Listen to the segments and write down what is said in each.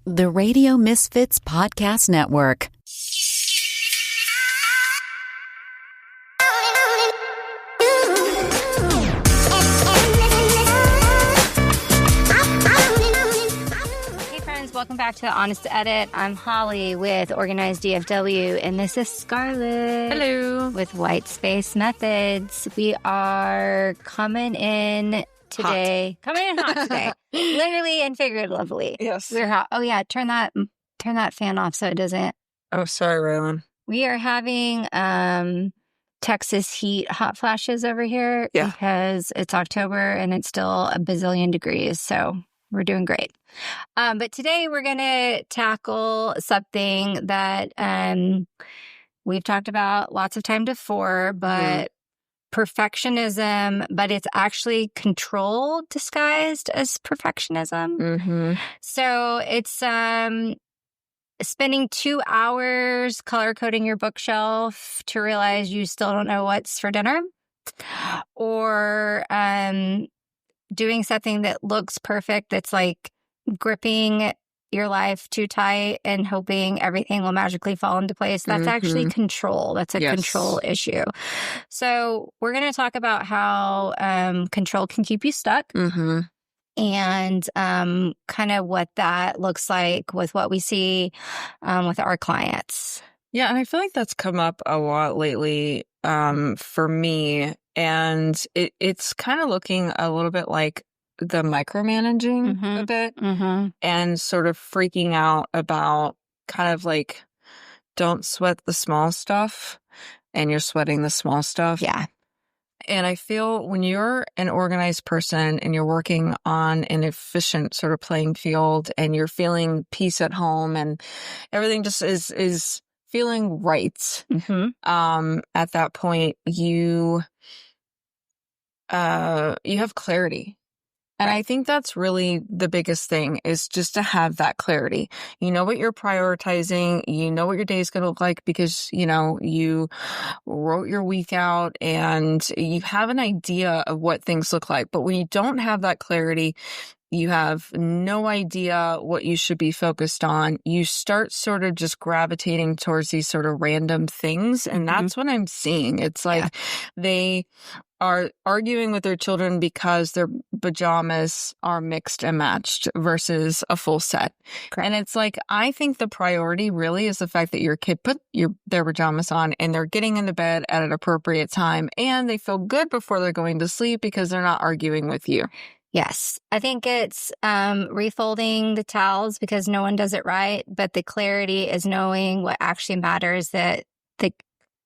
the Radio Misfits Podcast Network. Welcome back to The Honest Edit. I'm Holly with Organized DFW, and this is Scarlett. Hello. With White Space Methods. We are coming in today. Hot. Coming in hot today. Literally and figuratively. Yes. We're hot. Oh, yeah. Turn that fan off so it doesn't. Oh, sorry, Raylan. We are having Texas heat hot flashes over here because it's October and it's still a bazillion degrees. So we're doing great. But today we're going to tackle something that we've talked about lots of time before, but perfectionism, but it's actually control disguised as perfectionism. Mm-hmm. So it's spending 2 hours color coding your bookshelf to realize you still don't know what's for dinner, or doing something that looks perfect that's like gripping your life too tight and hoping everything will magically fall into place. That's actually control. That's a control issue. So we're going to talk about how control can keep you stuck and kind of what that looks like with what we see with our clients. Yeah, and I feel like that's come up a lot lately for me. And it's kind of looking a little bit like the micromanaging a bit and sort of freaking out about kind of like, don't sweat the small stuff and you're sweating the small stuff. Yeah. And I feel when you're an organized person and you're working on an efficient sort of playing field and you're feeling peace at home and everything just is feeling right. At that point, you have clarity. And I think that's really the biggest thing, is just to have that clarity. You know what you're prioritizing. You know what your day is going to look like because, you know, you wrote your week out and you have an idea of what things look like. But when you don't have that clarity, you have no idea what you should be focused on. You start sort of just gravitating towards these sort of random things. And that's what I'm seeing. It's like they are arguing with their children because their pajamas are mixed and matched versus a full set. Correct. And it's like, I think the priority really is the fact that your kid put their pajamas on and they're getting into bed at an appropriate time and they feel good before they're going to sleep because they're not arguing with you. Yes. I think it's refolding the towels because no one does it right. But the clarity is knowing what actually matters, that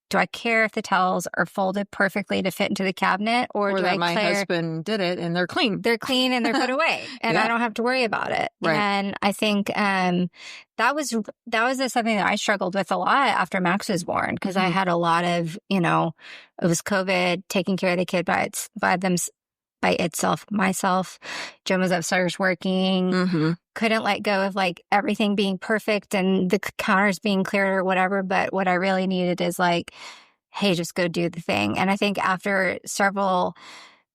do I care if the towels are folded perfectly to fit into the cabinet, or do that I my care husband did it and they're clean. They're clean and they're put away and I don't have to worry about it. Right. And I think that was something that I struggled with a lot after Max was born, because I had a lot of, it was COVID, taking care of the kid by itself, myself. Jim was upstairs working, couldn't let go of like everything being perfect and the counters being clear or whatever. But what I really needed is like, hey, just go do the thing. And I think after several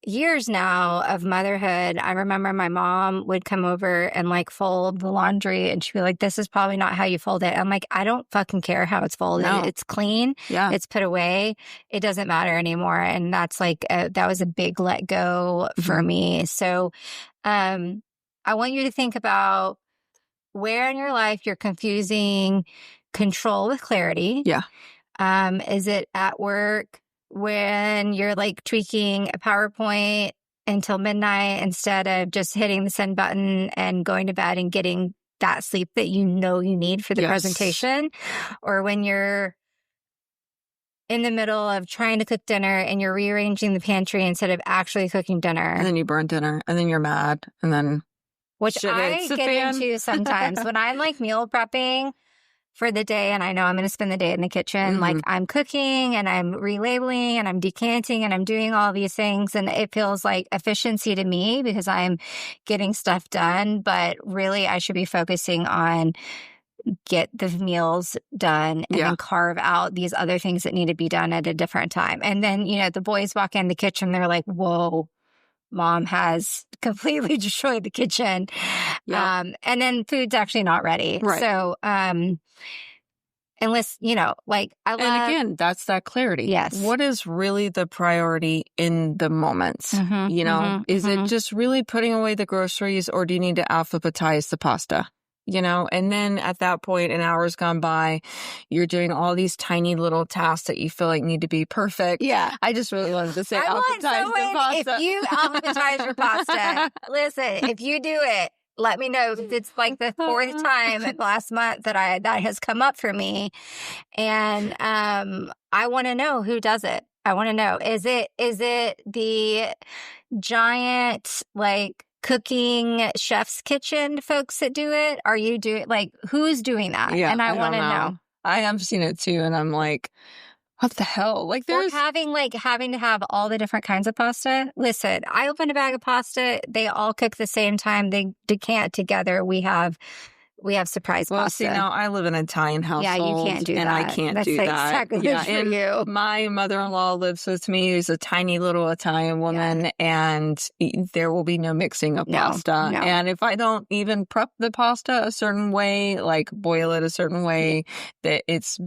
years now of motherhood, I remember my mom would come over and like fold the laundry and she'd be like, this is probably not how you fold it. I'm like, I don't fucking care how it's folded. No. It's clean. Yeah. It's put away. It doesn't matter anymore. And that's like, that was a big let go for me. So, I want you to think about where in your life you're confusing control with clarity. Yeah. Is it at work, when you're like tweaking a PowerPoint until midnight instead of just hitting the send button and going to bed and getting that sleep that you know you need for the presentation? Or when you're in the middle of trying to cook dinner and you're rearranging the pantry instead of actually cooking dinner. And then you burn dinner and then you're mad and then... Which I get into sometimes when I'm like meal prepping for the day and I know I'm going to spend the day in the kitchen. Like I'm cooking and I'm relabeling and I'm decanting and I'm doing all these things. And it feels like efficiency to me because I'm getting stuff done. But really, I should be focusing on get the meals done and then carve out these other things that need to be done at a different time. And then, the boys walk in the kitchen. They're like, whoa, mom has completely destroyed the kitchen. Yeah. And then food's actually not ready. Right. So, unless, like I love. And again, that's that clarity. Yes. What is really the priority in the moment? Mm-hmm, Is it just really putting away the groceries, or do you need to alphabetize the pasta? And then at that point, an hour's gone by, you're doing all these tiny little tasks that you feel like need to be perfect. Yeah. I just really wanted to say I want alphabetize the someone, pasta. if you alphabetize your pasta, listen, if you do it, let me know. It's like the fourth time last month that has come up for me. And I want to know who does it. I want to know, is it the giant, like, cooking chef's kitchen folks that do it? Are you doing, like, who's doing that? Yeah, And I want to know. I have seen it too, and I'm like, what the hell? Like, there's having to have all the different kinds of pasta. Listen, I opened a bag of pasta. They all cook the same time. They decant together. We have surprise pasta. Well, see, now I live in an Italian household. Yeah, you can't do that. And I can't That's do that. Sacrilege for and you. My mother-in-law lives with me, who's a tiny little Italian woman, and there will be no mixing of pasta. No. And if I don't even prep the pasta a certain way, like boil it a certain way, that it's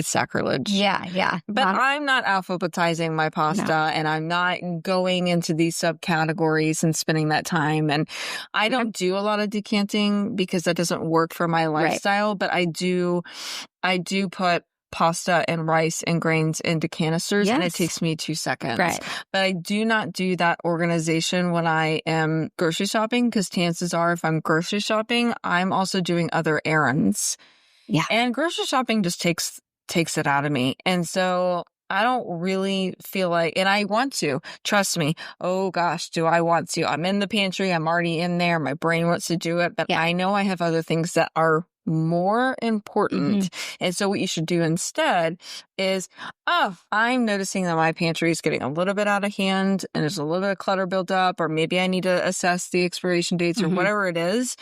sacrilege. Yeah. But I'm not alphabetizing my pasta, and I'm not going into these subcategories and spending that time. And I don't do a lot of decanting because that doesn't work for my lifestyle. Right. But I do put pasta and rice and grains into canisters, and it takes me 2 seconds. Right. But I do not do that organization when I am grocery shopping, because chances are, if I'm grocery shopping, I'm also doing other errands. Yeah. And grocery shopping just takes it out of me. And so I don't really feel like, and I want to, trust me. Oh gosh, do I want to? I'm in the pantry. I'm already in there. My brain wants to do it, but I know I have other things that are more important. Mm-hmm. And so what you should do instead is, I'm noticing that my pantry is getting a little bit out of hand and there's a little bit of clutter built up, or maybe I need to assess the expiration dates or whatever it is.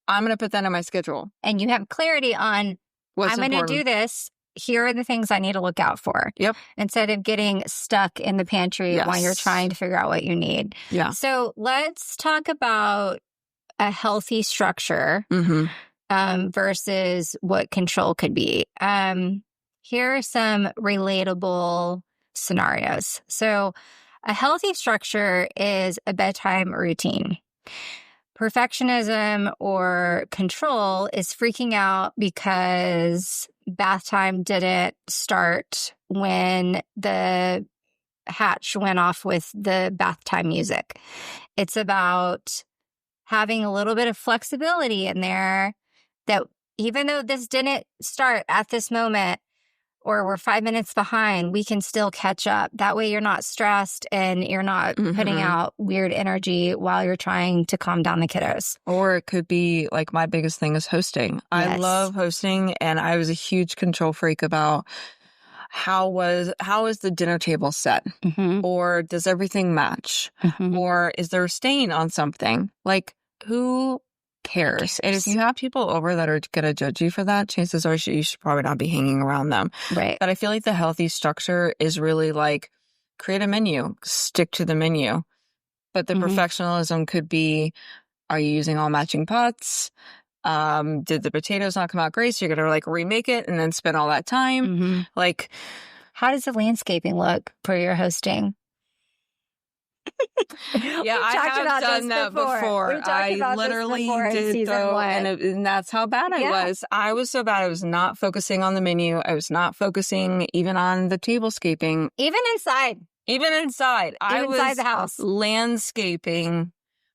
I'm going to put that in my schedule. And you have clarity on, I'm going to do this. Here are the things I need to look out for. Yep. Instead of getting stuck in the pantry while you're trying to figure out what you need. Yeah. So let's talk about a healthy structure versus what control could be. Here are some relatable scenarios. So a healthy structure is a bedtime routine. Perfectionism or control is freaking out because bath time didn't start when the hatch went off with the bath time music. It's about having a little bit of flexibility in there, that even though this didn't start at this moment, or we're 5 minutes behind, we can still catch up. That way you're not stressed and you're not putting out weird energy while you're trying to calm down the kiddos. Or it could be, like, my biggest thing is hosting. Yes. I love hosting, and I was a huge control freak about how is the dinner table set? Or does everything match? Or is there a stain on something? Like, who cares? And if you have people over that are going to judge you for that, chances are you should probably not be hanging around them. Right. But I feel like the healthy structure is really like, create a menu, stick to the menu. But the perfectionism could be, are you using all matching pots? Did the potatoes not come out great? So you're going to like remake it and then spend all that time. Like, how does the landscaping look for your hosting? Yeah, I have done that before. I literally did, though, and that's how bad I was. I was so bad. I was not focusing on the menu. I was not focusing even on the tablescaping. Even inside. I was inside the house. Landscaping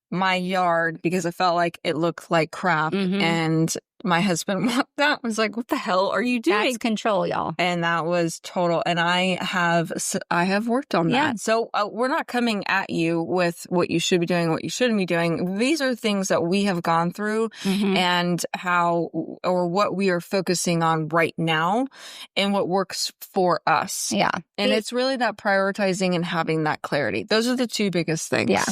my yard because I felt like it looked like crap. And my husband walked out and was like, what the hell are you doing? That's control, y'all. And that was total. And I have worked on that. Yeah. So we're not coming at you with what you should be doing, what you shouldn't be doing. These are things that we have gone through and what we are focusing on right now and what works for us. Yeah. And it's really that prioritizing and having that clarity. Those are the two biggest things. Yeah.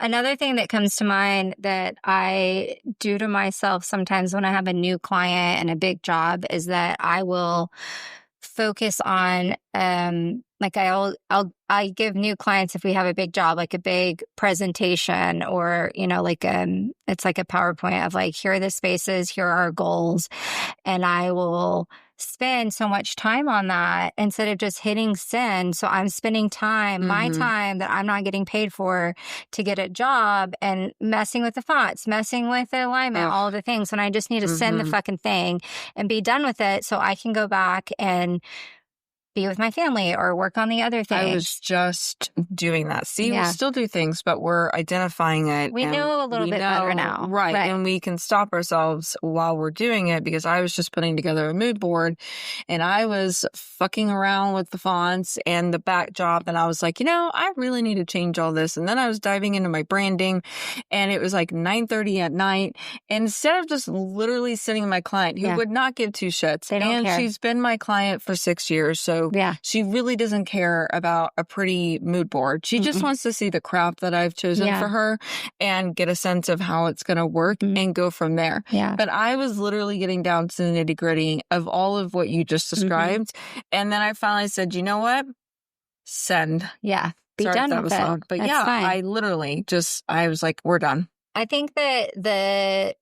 Another thing that comes to mind that I do to myself sometimes when I have a new client and a big job is that I will focus on, like I give new clients, if we have a big job, like a big presentation or, like, it's like a PowerPoint of like, here are the spaces, here are our goals. And I will spend so much time on that instead of just hitting send. So I'm spending time, my time that I'm not getting paid for to get a job, and messing with the fonts, messing with the alignment, all of the things. When I just need to send the fucking thing and be done with it so I can go back and be with my family or work on the other things. I was just doing that. See, we still do things, but we're identifying it. We know a little bit better now. Right. And we can stop ourselves while we're doing it, because I was just putting together a mood board and I was fucking around with the fonts and the backdrop. And I was like, I really need to change all this. And then I was diving into my branding, and it was like 9:30 at night. And instead of just literally sitting with my client who would not give two shits, they don't care. She's been my client for 6 years. So she really doesn't care about a pretty mood board. She just wants to see the craft that I've chosen for her and get a sense of how it's going to work and go from there. Yeah. But I was literally getting down to the nitty gritty of all of what you just described. And then I finally said, you know what? Send. Yeah. Be Sorry done if that with was it. loud. But That's yeah, fine. I literally I was like, we're done. I think that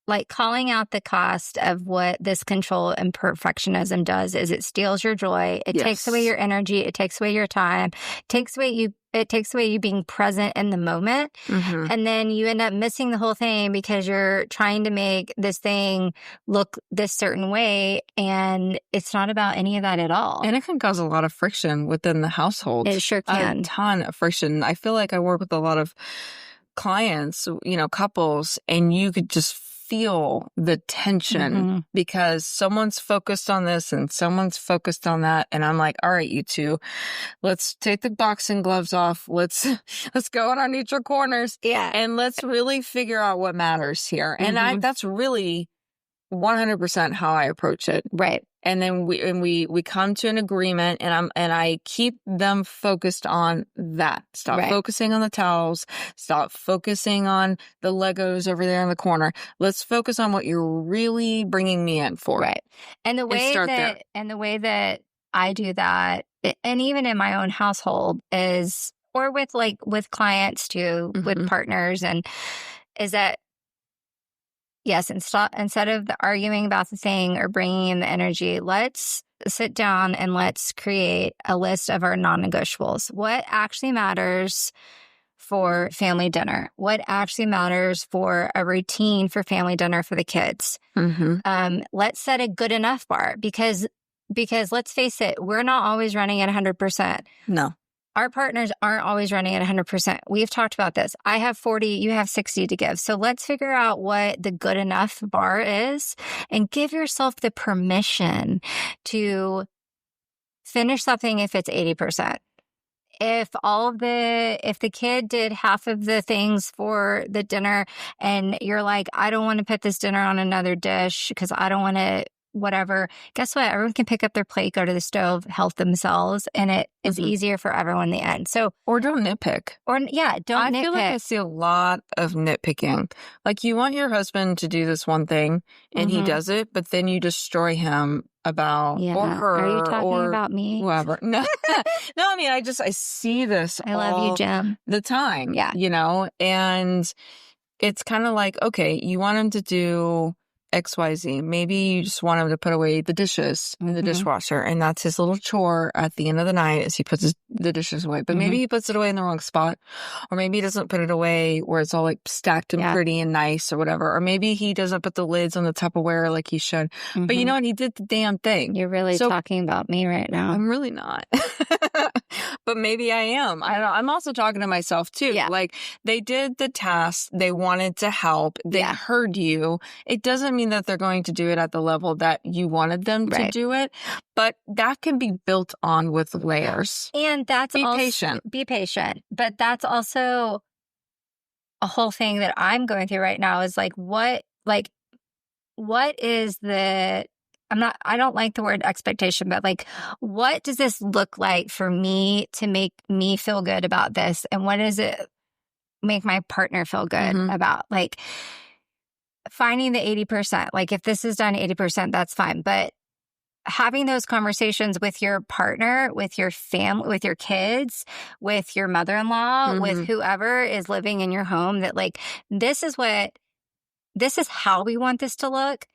like calling out the cost of what this control and perfectionism does is it steals your joy. It takes away your energy. It takes away your time. It takes away you being present in the moment. And then you end up missing the whole thing because you're trying to make this thing look this certain way. And it's not about any of that at all. And it can cause a lot of friction within the household. It sure can. A ton of friction. I feel like I work with a lot of clients, couples, and you could just feel the tension because someone's focused on this and someone's focused on that. And I'm like, all right, you two, let's take the boxing gloves off. Let's go in our neutral corners. Yeah. And let's really figure out what matters here. And that's really 100% how I approach it. Right. And then we come to an agreement, and I keep them focused on that. Stop focusing on the towels. Stop focusing on the Legos over there in the corner. Let's focus on what you're really bringing me in for. Right. And the way that I do that, and even in my own household is, or with clients too, with partners, and is that, yes, instead of arguing about the thing or bringing in the energy, let's sit down and let's create a list of our non-negotiables. What actually matters for family dinner? What actually matters for a routine for family dinner for the kids? Let's set a good enough bar because let's face it, we're not always running at 100%. No. Our partners aren't always running at 100%. We've talked about this. I have 40, you have 60 to give. So let's figure out what the good enough bar is and give yourself the permission to finish something if it's 80%. If the kid did half of the things for the dinner and you're like, I don't want to put this dinner on another dish because I don't want to whatever, guess what? Everyone can pick up their plate, go to the stove, help themselves, and it is easier for everyone in the end. So, or don't nitpick. Don't nitpick. I feel like I see a lot of nitpicking. Like, you want your husband to do this one thing and he does it, but then you destroy him about or her. Are you talking about me? Whoever. No, no. I mean, I see this. I love you, Jim. The time. Yeah. And it's kind of like, okay, you want him to do XYZ. Maybe you just want him to put away the dishes in the dishwasher, and that's his little chore at the end of the night as he puts the dishes away. But maybe he puts it away in the wrong spot, or maybe he doesn't put it away where it's all like stacked and pretty and nice or whatever. Or maybe he doesn't put the lids on the Tupperware like he should. But you know what? He did the damn thing. You're really talking about me right now. I'm really not. But maybe I am. I don't know. I'm also talking to myself too. Yeah. Like, they did the task. They wanted to help. They heard you. It doesn't mean that they're going to do it at the level that you wanted them to do it. But that can be built on with layers. And that's patient. Be patient. But that's also a whole thing that I'm going through right now is what is the, I don't like the word expectation, but what does this look like for me to make me feel good about this? And what does it make my partner feel good about? Finding the 80%. If this is done 80%, that's fine. But having those conversations with your partner, with your family, with your kids, with your mother-in-law, with whoever is living in your home, that like, this is how we want this to look.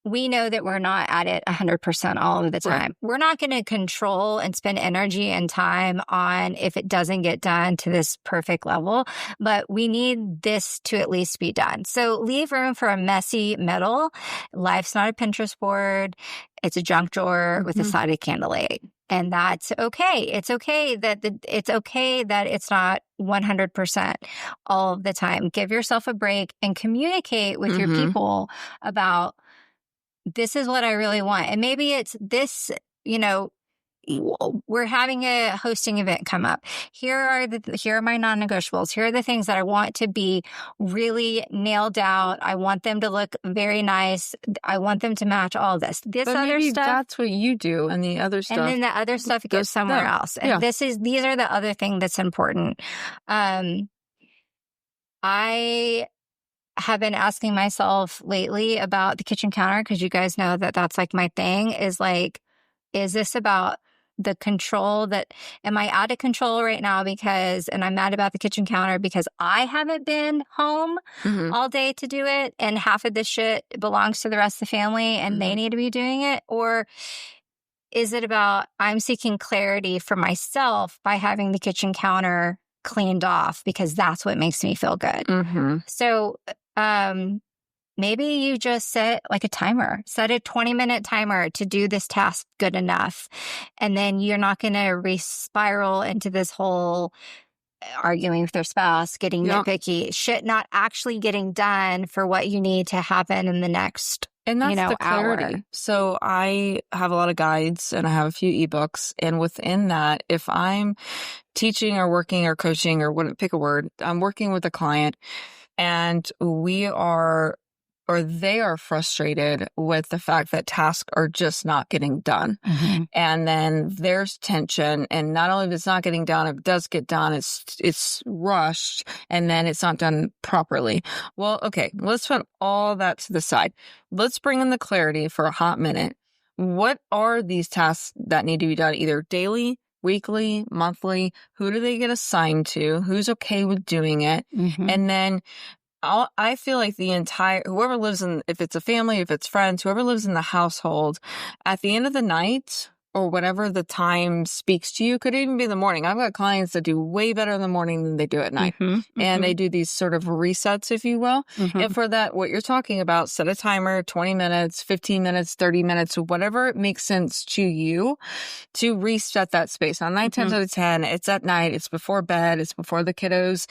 We know that we're not at it 100% all of the time. Right. We're not going to control and spend energy and time on if it doesn't get done to this perfect level, but we need this to at least be done. So leave room for a messy middle. Life's not a Pinterest board. It's a junk drawer with a sided candlelight. And that's okay. It's okay that it's not 100% all of the time. Give yourself a break and communicate with your people about, this is what I really want. And maybe it's this, we're having a hosting event come up. Here are my non-negotiables. Here are the things that I want to be really nailed out. I want them to look very nice. I want them to match all this. But other maybe stuff, that's what you do, and the other stuff. And then the other stuff goes somewhere else. And these are the other thing that's important. I have been asking myself lately about the kitchen counter, because you guys know that that's like my thing, is like, is this about the control am I out of control right now and I'm mad about the kitchen counter because I haven't been home all day to do it, and half of this shit belongs to the rest of the family and they need to be doing it? Or is it about I'm seeking clarity for myself by having the kitchen counter cleaned off because that's what makes me feel good? So maybe you just set like a timer, set a 20-minute timer to do this task good enough. And then you're not going to spiral into this whole arguing with their spouse, getting nitpicky, shit not actually getting done for what you need to happen in the next And that's the clarity. hour. So I have a lot of guides and I have a few ebooks. And within that, if I'm teaching or working or coaching or pick a word, I'm working with a client and they are frustrated with the fact that tasks are just not getting done. And then there's tension. And not only if it's not getting done, if it does get done, it's rushed and then it's not done properly. Well, okay, let's put all that to the side. Let's bring in the clarity for a hot minute. What are these tasks that need to be done either daily, weekly, monthly? Who do they get assigned to? Who's okay with doing it? And then I feel like whoever lives in, if it's a family, if it's friends, whoever lives in the household, at the end of the night or whatever the time speaks to you, could even be the morning. I've got clients that do way better in the morning than they do at night. And they do these sort of resets, if you will. And for that, what you're talking about, set a timer, 20 minutes, 15 minutes, 30 minutes, whatever makes sense to you to reset that space. Now, 9 times out of 10, it's at night, it's before bed, it's before the kiddos,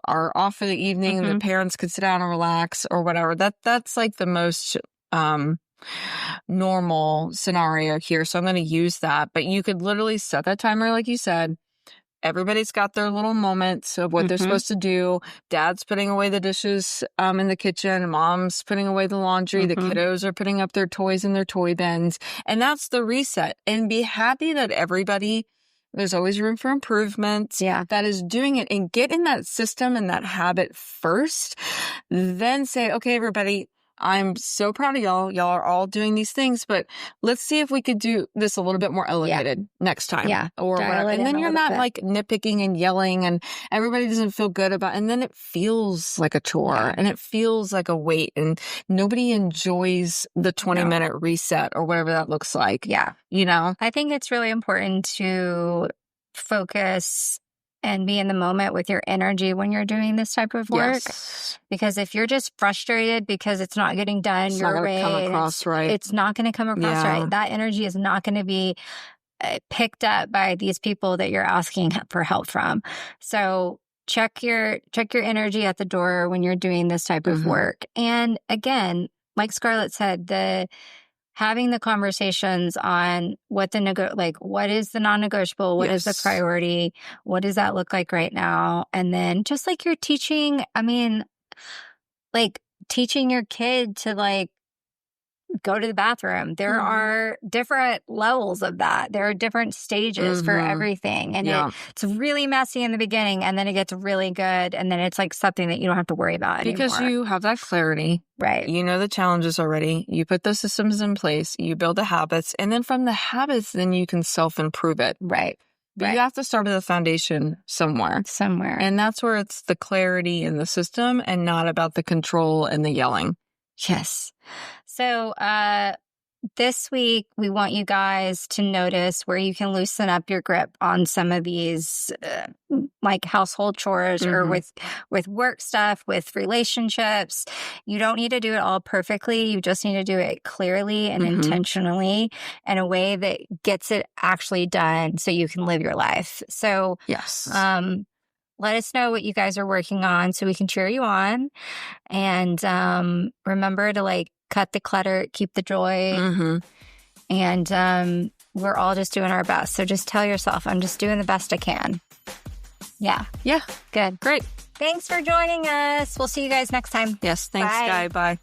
are off for the evening, the parents could sit down and relax or whatever. That's like the most, normal scenario here. So I'm going to use that, but you could literally set that timer. Like you said, everybody's got their little moments of what they're supposed to do. Dad's putting away the dishes, in the kitchen. Mom's putting away the laundry. The kiddos are putting up their toys in their toy bins. And that's the reset. And be happy that there's always room for improvement. That is doing it, and get in that system and that habit first. Then say, okay, everybody, I'm so proud of y'all. Y'all are all doing these things, but let's see if we could do this a little bit more elevated next time. Or whatever. And then you're not like nitpicking and yelling and everybody doesn't feel good about it. And then it feels like a chore and it feels like a weight and nobody enjoys the 20-minute reset or whatever that looks like. I think it's really important to focus and be in the moment with your energy when you're doing this type of work. Because if you're just frustrated because it's not getting done your way, it's not going to come across right. That energy is not going to be picked up by these people that you're asking for help from. So check your energy at the door when you're doing this type of work. And again, like Scarlett said, having the conversations on what what is the non-negotiable, what is the priority, what does that look like right now? And then just like you're teaching, teaching your kid to go to the bathroom. There are different levels of that. There are different stages for everything. And it's really messy in the beginning, and then it gets really good. And then it's like something that you don't have to worry about because anymore. you have that clarity. Right. You know the challenges already. You put the systems in place. You build the habits. And then from the habits, then you can self-improve it. Right. But you have to start at the foundation somewhere. And that's where it's the clarity in the system and not about the control and the yelling. Yes. So this week, we want you guys to notice where you can loosen up your grip on some of these like household chores or with work stuff, with relationships. You don't need to do it all perfectly. You just need to do it clearly and intentionally in a way that gets it actually done so you can live your life. So yes. Let us know what you guys are working on so we can cheer you on. And remember to like cut the clutter, keep the joy. And we're all just doing our best. So just tell yourself, I'm just doing the best I can. Yeah. Yeah. Good. Great. Thanks for joining us. We'll see you guys next time. Yes. Thanks, Bye. Guy. Bye.